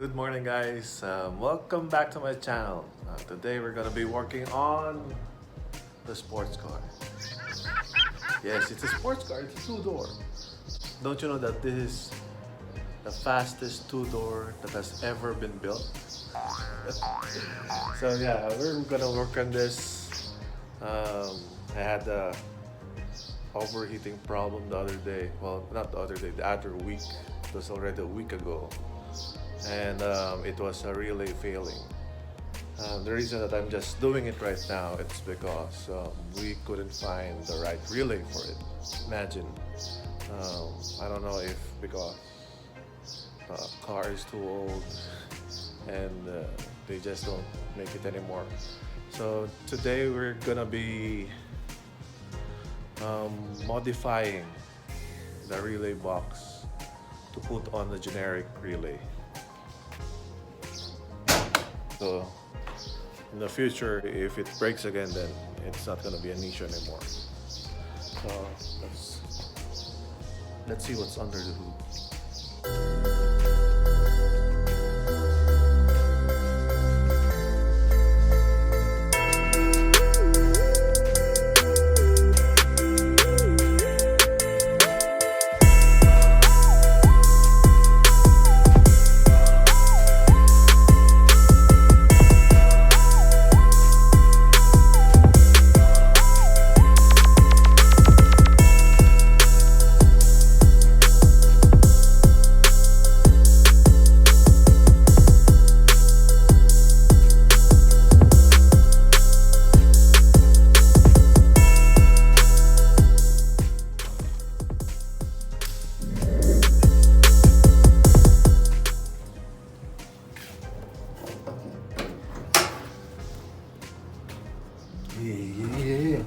Good morning, guys. Welcome back to my channel. Today we're gonna be working on the sports car. Yes, it's a sports car. It's a two-door. Don't you know that this is the fastest two-door that has ever been built? So yeah, we're gonna work on this. I had a overheating problem the other day. Well, not the other day, the other week. It was already a week ago, and it was a relay failing. The reason that I'm just doing it right now it's because we couldn't find the right relay for it. Imagine, I don't know if because the car is too old and they just don't make it anymore. So today we're gonna be modifying the relay box to put on the generic relay. So in the future, if it breaks again, then it's not going to be an issue anymore. So let's see what's under the hood. Yeah.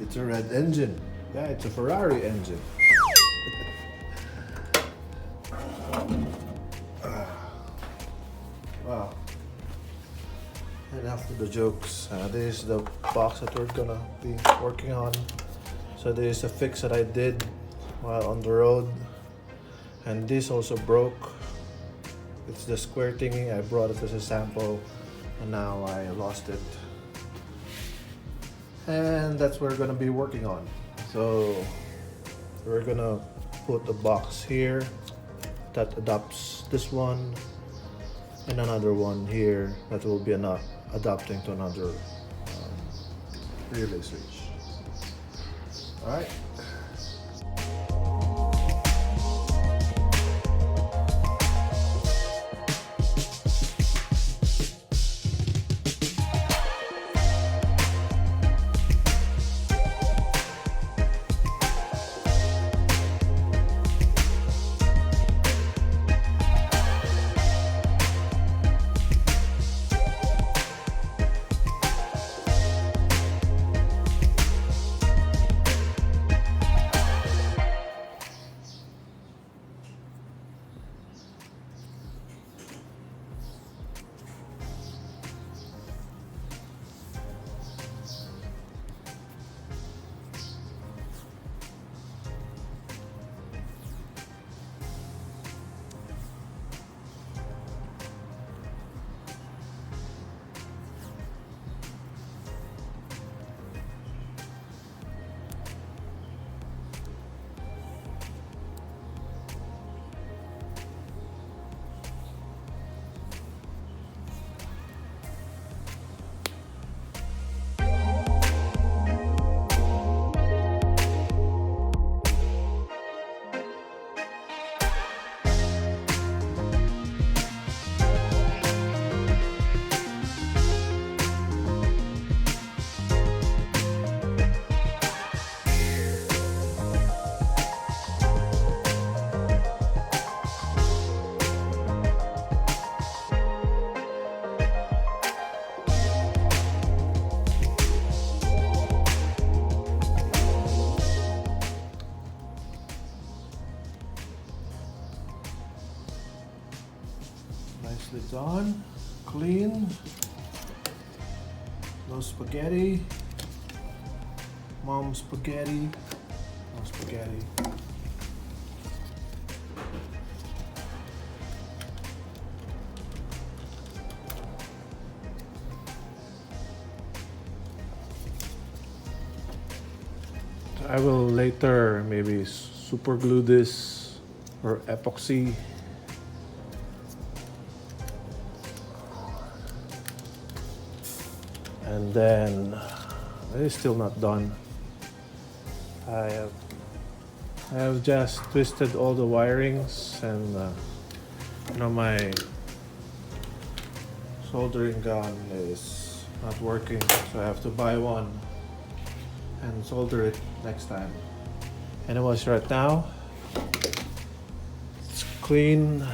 It's a red engine. Yeah, it's a Ferrari engine. Wow. And after the jokes, this is the box that we're gonna be working on. So this is a fix that I did while on the road. And this also broke. It's the square thingy. I brought it as a sample and now I lost it. And that's what we're gonna be working on. So we're gonna put a box here that adapts this one and another one here that will be adapting to another relay switch. All right. Nicely done, clean, no spaghetti, mom spaghetti, no spaghetti. I will later maybe super glue this or epoxy. And then it is still not done. I have just twisted all the wirings, and my soldering gun is not working, so I have to buy one and solder it next time. Anyways, right now it's clean.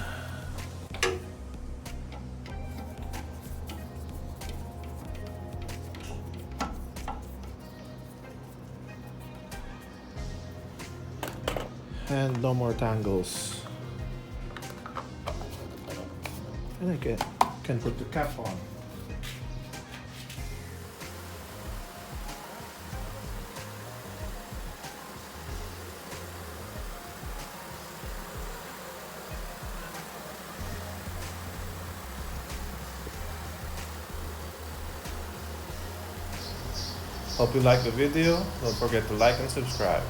And no more tangles. And I can put the cap on. Hope you like the video. Don't forget to like and subscribe.